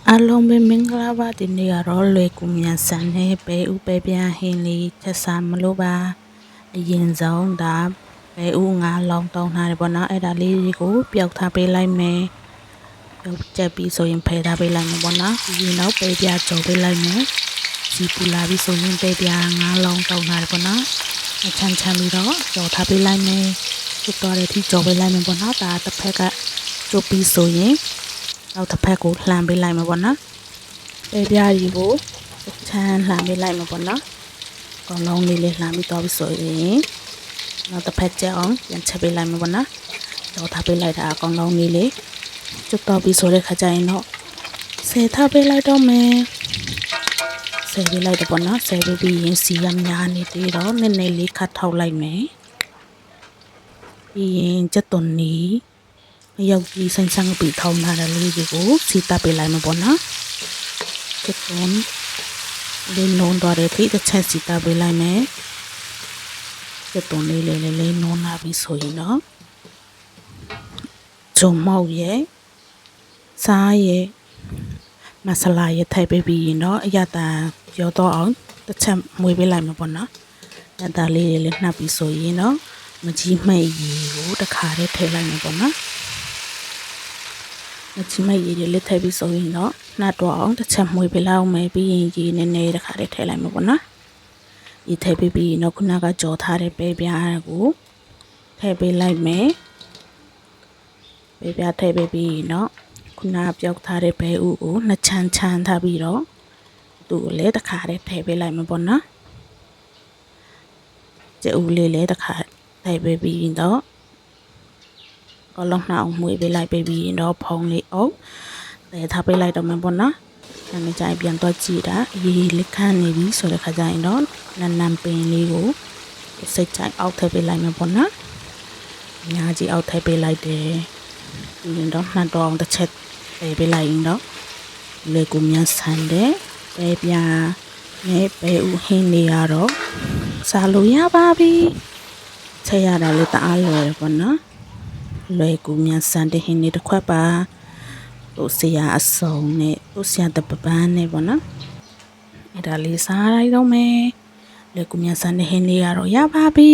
အားလုံးပဲမင်္ဂလာပါဒီနေ့ကတော့လွယ်ကူမြန်ဆန်တဲ့ပဲဥပဲပြားဟင်းလေးချက်စားမလို့ပါအရင်ဆုံးဒါပဲဥငါလောင်တောင်းထားတယ်ပေါ့နော်အဲ့ဒါလေးကိုပျောက်ထားပေးလိုက်မယ်ပျောက်ချက်ပြီးဆိုရင်ဖယ်ထားပေးလိုက်မယ်ပေါ့နော်ဒီနောက်ပဲပြားကြော်ပေးလိုက်မယ်စီပူလာပြီးဆိုရင်ပဲပြားငါလောင်တောင်းထားတယ်ပေါ့နော်အချမ်းချမ်းပြီးတော့ကြော်ထားပေးလိုက်မယ်ကျွတ်တော်တဲ့ထိကြော်ပေးလိုက်မယ်ပေါ့နော်ဒါတစ်ဖက်ကကျွတ်ပြီးဆိုရင်နောက်တစ်ဖက်ကိုလှမ်းပေးလိုက်မှာပေါ့နော်ပဲပြားကြီးကိုချမ်းလှမ်းပေးလိုက်မှာပေါ့နော်အကောင်လုံးလေးလှမ်းပြီးတော့ပြီးဆိုရင်နောက်တစ်ဖက်ကျအောင်ပြန်ချက်ပေးလိုက်မှာပေါ့နော်တော့ထားပေးလိုက်တာအကောင်လုံးလေးကျွတ်တော့ပြီးဆိုတဲ့ခါကျရင်တော့ဆယ်ထားပေးလိုက်တော့မယ်ဆယ်ပေးလိုက်တော့ပေါ့နော်ဆယ်ပြီးရင်စီရများနေသေးတော့နည်းနည်းလေးခတ်ထောက်လိုက်မယ်ပြီးရင်ချက်သွန်နီရောက်ပြီးဆန်းဆန်းပြီးထောင်းထားတဲ့လေးကိုစီတပ်ပေးလိုက်မှာပေါ့နော်ချက်သွန်လေးနုံတော့တဲ့ထိတစ်ချက်စီတပ်ပေးလိုက်မယ်ချက်သွန်လေးနုံလာပြီးဆိုရင်တော့ဂျုံမောက်ရဲ့စားရဲ့မဆလာရဲ့ထည့်ပေးပြီးရင်တော့အရသာရောတော့အောင်တစ်ချက်မွေးပေးလိုက်မှာပေါ့နော်ရတာလေးနှပ်ပြီးဆိုရင်တော့မကြီးမှိတ်ရီကိုတစ်ခါတည်းထည့်လိုက်မှာပေါ့နော်မကြီးမှိတ်ရီလေးထည့်ပြီးဆိုရင်တော့နှပ်တော့အောင်တစ်ချက်မွေးပေးလိုက်အောင်မယ်ပြီးရင်ရီနည်းနည်းတစ်ခါတည်းထည့်လိုက်မှာပေါ့နော်ဒီထည့်ပေးပြီးတော့ခုနကကြော်ထားတဲ့ပဲပြားကိုထည့်ပေးလိုက်မယ်ပဲပြားထည့်ပေးပြီးတော့ခုနကပြောက်ထားတဲ့ပဲဥကိုနှစ်ချမ်းချမ်းထားပြီးတော့သူ့ကိုလည်းတစ်ခါတည်းထည့်ပေးလိုက်မှာပေါ့နော်ကျဥလေးလည်းတစ်ခါထည့်ပေးပြီးတော့အလုံးနှောင်းမွေးပေးလိုက်ပြီးတော့ဖုံးလေးအုပ်ထည့်ထားပေးလိုက်တော့မှာပေါ့နော်အဲ့ဒါကြိုင်ပြန်တော့ကြည့်တာရေလက်ခန့်နေပြီဆိုတဲ့ခါကျရင်တော့နန်ပင်လေးကိုစိတ်ကြိုင်အောက်ထည့်ပေးလိုက်မှာပေါ့နော်အများကြီးအောက်ထည့်ပေးလိုက်တယ်ပြီးရင်တော့နှံတော့တစ်ချက်ထည့်ပေးလိုက်ရင်တော့လေကူမြန်ဆန်တဲ့ပဲပြားနဲ့ပဲဥဟင်းနေရတော့စားလို့ရပါပြီချက်ရတာလေးတအားလွယ်တယ်ပေါ့နော်လွယ်ကူမြန်ဆန်တဲ့ဟင်းလေးတစ်ခွက်ပါတို့ဆရာအစုံနဲ့တို့ဆရာတပပန်းနဲ့ပေါ့နော်အဲ့ဒါလေးစားလိုက်တော့မယ်လွယ်ကူမြန်ဆန်တဲ့ဟင်းလေးရတော့ရပါပြီ